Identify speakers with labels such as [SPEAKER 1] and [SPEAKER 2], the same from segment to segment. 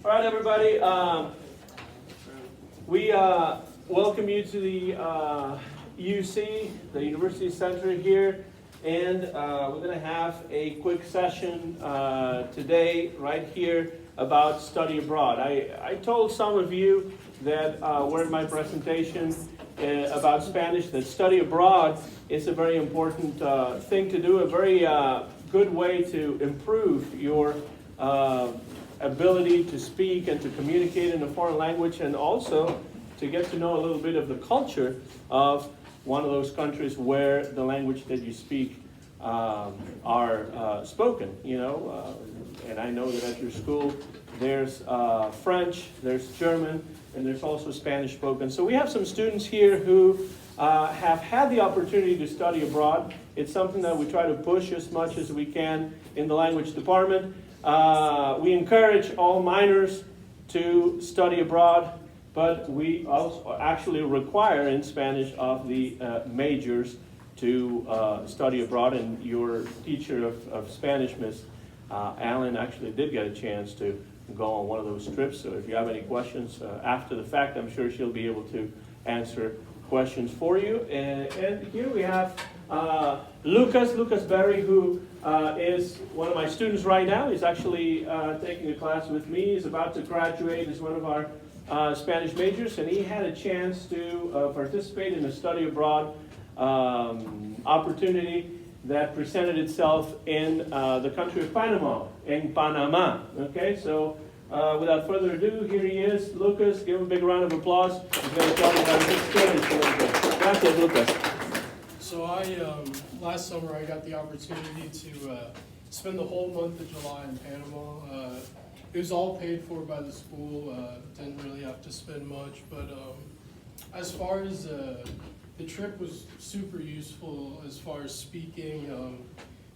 [SPEAKER 1] All right, everybody. We welcome you to the UC, the University Center here, and we're going to have a quick session today right here about study abroad. I told some of you that were in my presentation about Spanish that study abroad is a very important thing to do, a very good way to improve your ability to speak and to communicate in a foreign language, and also to get to know a little bit of the culture of one of those countries where the language that you speak are spoken, you know. And I know that at your school there's French, there's German, and there's also Spanish spoken. So we have some students here who have had the opportunity to study abroad. It's something that we try to push as much as we can in the language department. We encourage all minors to study abroad, but we also actually require in Spanish of the majors to study abroad, and your teacher of Spanish, Miss Allen, actually did get a chance to go on one of those trips. So if you have any questions after the fact, I'm sure she'll be able to answer questions for you. And here we have Lucas Berry, who is one of my students right now. He's actually taking a class with me. He's about to graduate as one of our Spanish majors, and he had a chance to participate in a study abroad opportunity that presented itself in the country of Panama, Okay, so without further ado, here he is, Lucas. Give him a big round of applause. He's going to tell you about his experience. Gracias, Lucas.
[SPEAKER 2] So last summer I got the opportunity to spend the whole month of July in Panama. It was all paid for by the school. Didn't really have to spend much, but as far as the trip was super useful as far as speaking.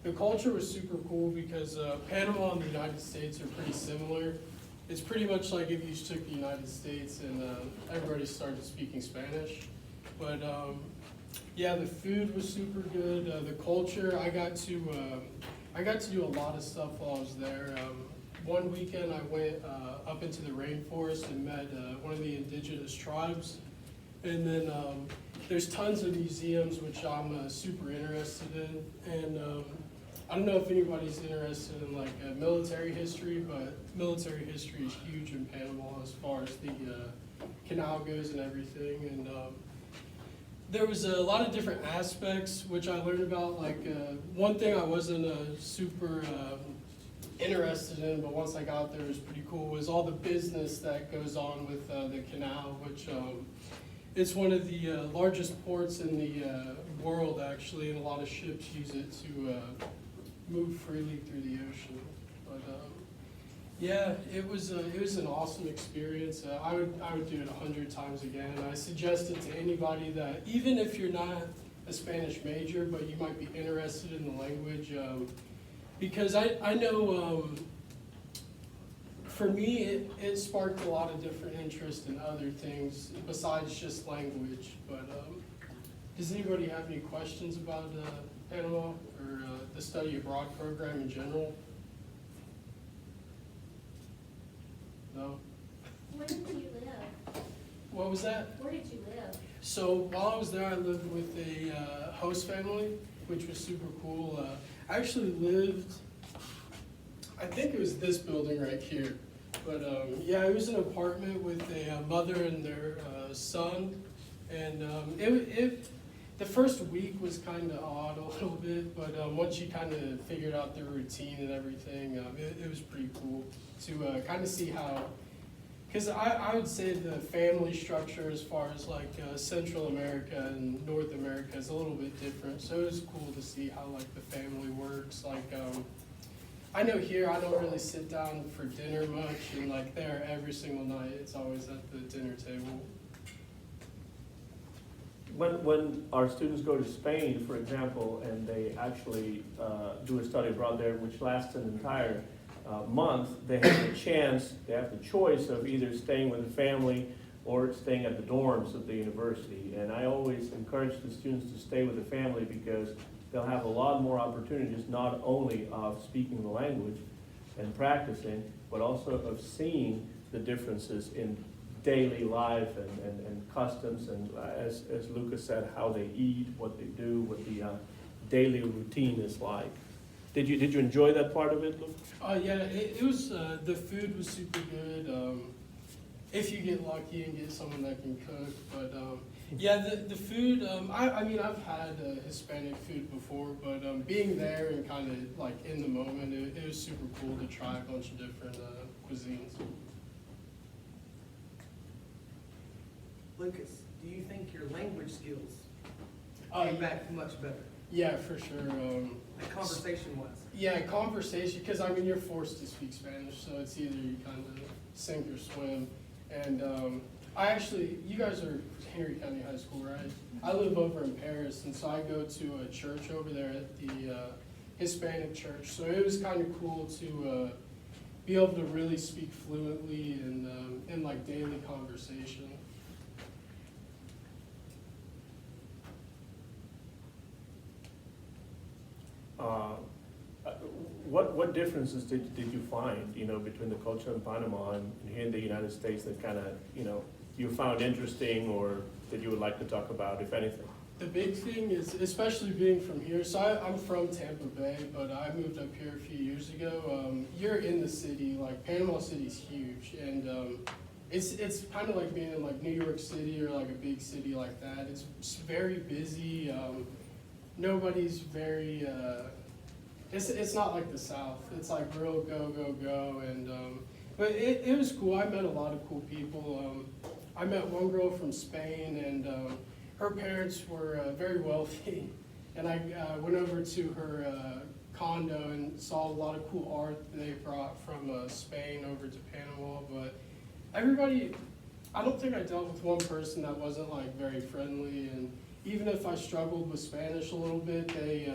[SPEAKER 2] The culture was super cool because Panama and the United States are pretty similar. It's pretty much like if you just took the United States and everybody started speaking Spanish. But yeah, the food was super good. The culture, I got to do a lot of stuff while I was there. One weekend I went up into the rainforest and met one of the indigenous tribes. And then there's tons of museums which I'm super interested in. And I don't know if anybody's interested in like military history, but military history is huge in Panama as far as the canal goes and everything. And there was a lot of different aspects which I learned about. Like one thing I wasn't super interested in, but once I got there it was pretty cool, was all the business that goes on with the canal, which it's one of the largest ports in the world actually, and a lot of ships use it to move freely through the ocean. But yeah, it was an awesome experience. I would do it 100 times again. I suggest it to anybody that, even if you're not a Spanish major, but you might be interested in the language, because I know for me it sparked a lot of different interest in other things besides just language. But does anybody have any questions about Panama or the study abroad program in general? No?
[SPEAKER 3] Where did you live?
[SPEAKER 2] What was that?
[SPEAKER 3] Where did you live?
[SPEAKER 2] So while I was there, I lived with a host family, which was super cool. I actually lived, I think it was this building right here. But yeah, it was an apartment with a mother and their son. And the first week was kind of odd a little bit, but once you kind of figured out their routine and everything, it was pretty cool to kind of see how, because I would say the family structure as far as like Central America and North America is a little bit different. So it was cool to see how like the family works. Like I know here I don't really sit down for dinner much, and like there every single night it's always at the dinner table.
[SPEAKER 1] When our students go to Spain, for example, and they actually do a study abroad there, which lasts an entire month, they have the choice of either staying with the family or staying at the dorms of the university. And I always encourage the students to stay with the family because they'll have a lot more opportunities, not only of speaking the language, and practicing, but also of seeing the differences in daily life and customs, and as Lucas said, how they eat, what they do, what the daily routine is like. Did you enjoy that part of it, Lucas?
[SPEAKER 2] Yeah, it was, the food was super good, if you get lucky and get someone that can cook, but, yeah, the food, I mean, I've had Hispanic food before, but being there and kind of like in the moment, it was super cool to try a bunch of different cuisines.
[SPEAKER 4] Lucas, do you think your language skills
[SPEAKER 2] Uh,
[SPEAKER 4] came back much better?
[SPEAKER 2] Yeah, for sure.
[SPEAKER 4] Like conversation-wise?
[SPEAKER 2] Yeah, conversation, because I mean, you're forced to speak Spanish, so it's either you kind of sink or swim. And I actually, you guys are Henry County High School, right? I live over in Paris, and so I go to a church over there at the Hispanic church. So it was kind of cool to be able to really speak fluently and in like daily conversation.
[SPEAKER 1] What differences did you find, between the culture in Panama and here in the United States that kind of, you found interesting or that you would like to talk about, if anything?
[SPEAKER 2] The big thing is, especially being from here, so I'm from Tampa Bay, but I moved up here a few years ago. You're in the city, like Panama City's huge, and it's kind of like being in like New York City or like a big city like that. It's very busy. Nobody's very, it's not like the South. It's like real go, go, go, and but it was cool. I met a lot of cool people. I met one girl from Spain, and her parents were very wealthy, and I went over to her condo and saw a lot of cool art they brought from Spain over to Panama. But everybody, I don't think I dealt with one person that wasn't like very friendly, and even if I struggled with Spanish a little bit, they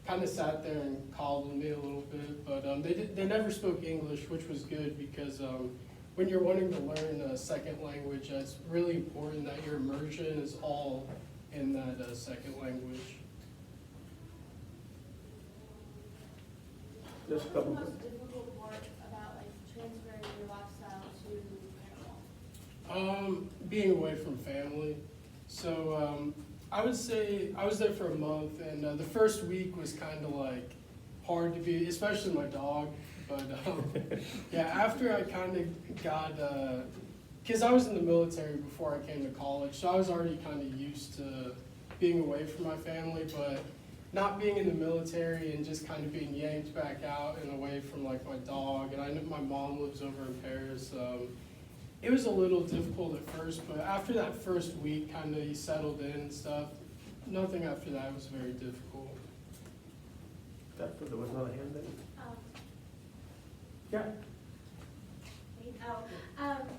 [SPEAKER 2] kind of sat there and coddled me a little bit. But they never spoke English, which was good, because when you're wanting to learn a second language, it's really important that your immersion is all in that second language.
[SPEAKER 1] Just a
[SPEAKER 3] What
[SPEAKER 1] couple.
[SPEAKER 3] was the most difficult part about like transferring your lifestyle to Panama?
[SPEAKER 2] Being away from family. So I would say I was there for a month, and the first week was kind of like hard to be, especially my dog. But yeah, after I kind of got, because I was in the military before I came to college, so I was already kind of used to being away from my family, but not being in the military and just kind of being yanked back out and away from like my dog, and I know my mom lives over in Paris. It was a little difficult at first, but after that first week, kind of you settled in and stuff. Nothing after that was very difficult.
[SPEAKER 1] There was another hand there?
[SPEAKER 3] Oh,
[SPEAKER 1] Yeah.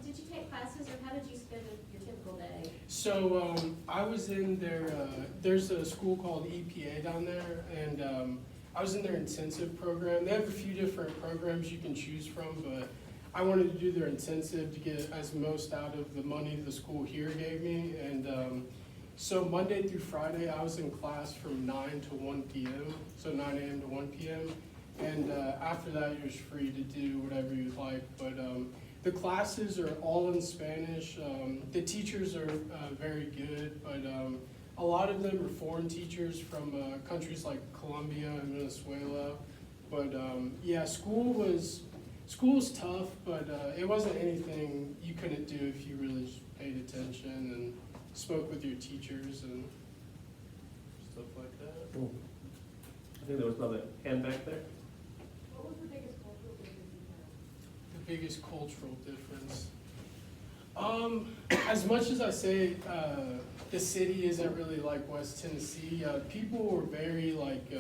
[SPEAKER 3] did you take classes, or how did you spend your typical day?
[SPEAKER 2] So I was in their, there's a school called EPA down there, and I was in their intensive program. They have a few different programs you can choose from, but I wanted to do their intensive to get as most out of the money the school here gave me. And so Monday through Friday, I was in class from 9 to 1 p.m., so 9 a.m. to 1 p.m. And after that, you're just free to do whatever you'd like. But the classes are all in Spanish. The teachers are very good, but a lot of them are foreign teachers from countries like Colombia and Venezuela. But yeah, school was tough, but it wasn't anything you couldn't do if you really just paid attention and spoke with your teachers and stuff like that.
[SPEAKER 1] Ooh. I think there was another hand back there.
[SPEAKER 3] What was the biggest cultural difference you
[SPEAKER 2] The biggest cultural difference. As much as I say the city isn't really like West Tennessee, people were very like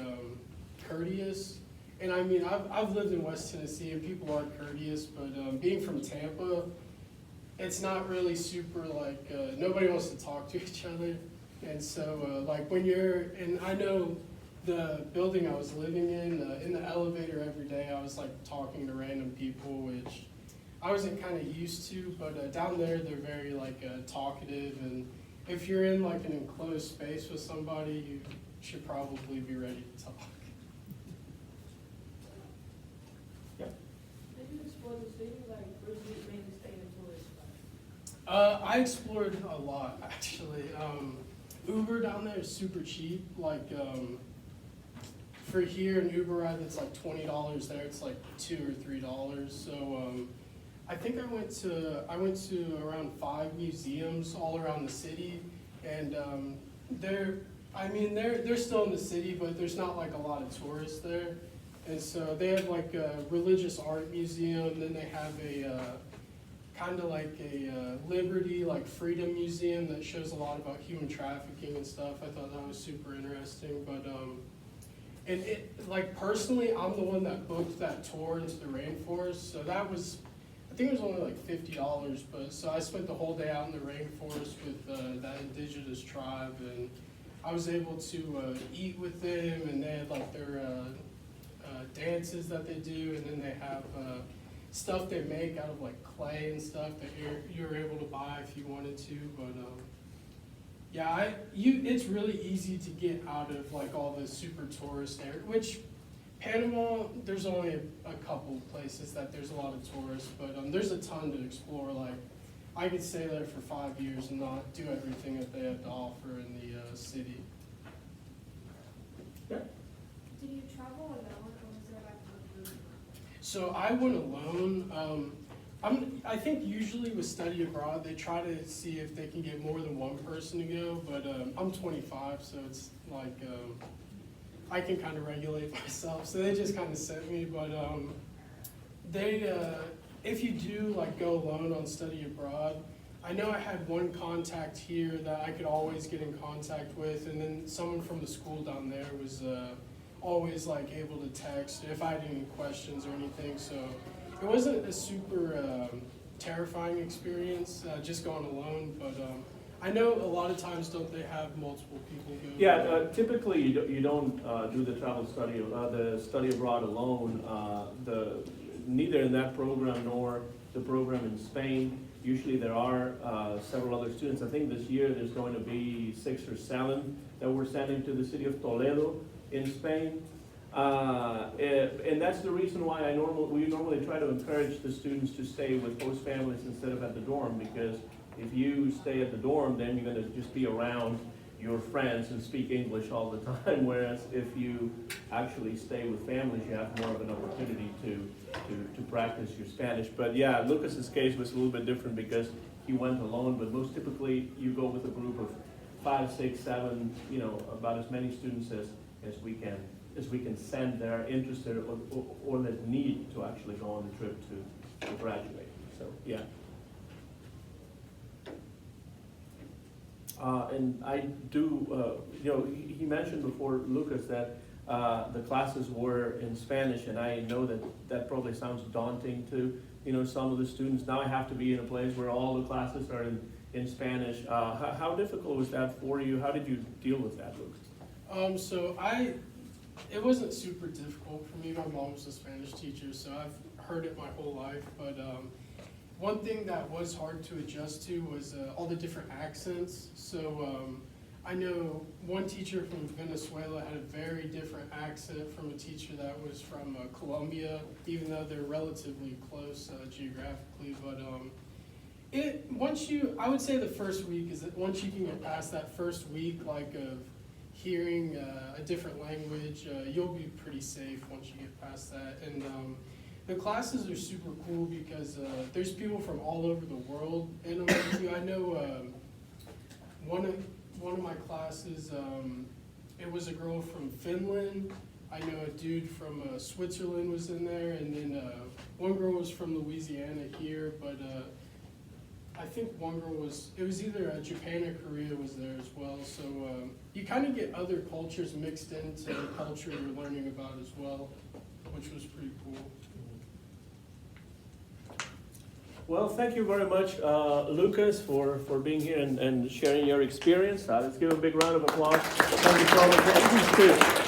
[SPEAKER 2] courteous. And I mean, I've lived in West Tennessee and people are courteous, but being from Tampa, it's not really super like, nobody wants to talk to each other. And so like when you're, and I know the building I was living in the elevator every day, I was like talking to random people, which I wasn't kind of used to, but down there they're very like talkative, and if you're in like an enclosed space with somebody, you should probably be ready to talk.
[SPEAKER 1] Yeah.
[SPEAKER 2] I explored a lot, actually. Uber down there is super cheap. Like, for here, an Uber ride that's like $20 there, it's like $2 or $3. So, I think I went to around 5 museums all around the city, and they're still in the city, but there's not like a lot of tourists there. And so they have like a religious art museum, then they have a kind of like a liberty, like freedom museum that shows a lot about human trafficking and stuff. I thought that was super interesting, but and it, like personally, I'm the one that booked that tour into the rainforest, so that was, I think it was only like $50, but so I spent the whole day out in the rainforest with that indigenous tribe, and I was able to eat with them, and they had like their dances that they do, and then they have stuff they make out of like clay and stuff that you're able to buy if you wanted to, but yeah, it's really easy to get out of like all the super tourist area, which Panama, there's only a couple places that there's a lot of tourists, but there's a ton to explore. Like, I could stay there for 5 years and not do everything that they have to offer in the city.
[SPEAKER 1] Yeah.
[SPEAKER 3] Did you travel alone, or was there like a group?
[SPEAKER 2] So I went alone. I think usually with study abroad, they try to see if they can get more than one person to go, but I'm 25, so it's like I can kind of regulate myself. So they just kind of sent me, but if you do like go alone on study abroad, I know I had one contact here that I could always get in contact with, and then someone from the school down there was always like able to text if I had any questions or anything. So it wasn't a super terrifying experience just going alone, but I know a lot of times don't they have multiple people go?
[SPEAKER 1] Yeah, typically you don't do the the study abroad alone. Neither in that program nor the program in Spain. Usually there are several other students. I think this year there's going to be 6 or 7 that we're sending to the city of Toledo in Spain. And that's the reason why we normally try to encourage the students to stay with host families instead of at the dorm, because if you stay at the dorm, then you're going to just be around your friends and speak English all the time, whereas if you actually stay with families, you have more of an opportunity to practice your Spanish. But yeah, Lucas's case was a little bit different because he went alone, but most typically you go with a group of 5, 6, 7, about as many students as we can send that are interested or that need to actually go on the trip to graduate. So yeah. And I do, he mentioned before, Lucas, that the classes were in Spanish, and I know that probably sounds daunting to, some of the students. Now I have to be in a place where all the classes are in Spanish. How difficult was that for you? How did you deal with that, Lucas?
[SPEAKER 2] It wasn't super difficult for me. My mom's a Spanish teacher, so I've heard it my whole life, but one thing that was hard to adjust to was all the different accents. So I know one teacher from Venezuela had a very different accent from a teacher that was from Colombia, even though they're relatively close geographically. But I would say the first week is that once you can get past that first week, like of hearing a different language, you'll be pretty safe once you get past that. And the classes are super cool because there's people from all over the world in them too. I know one of my classes, it was a girl from Finland. I know a dude from Switzerland was in there, and then one girl was from Louisiana here, but I think one girl it was either Japan or Korea was there as well. So you kind of get other cultures mixed into the culture you're learning about as well, which was pretty cool.
[SPEAKER 1] Well, thank you very much, Lucas, for being here and sharing your experience. Let's give a big round of applause. Thank you so much.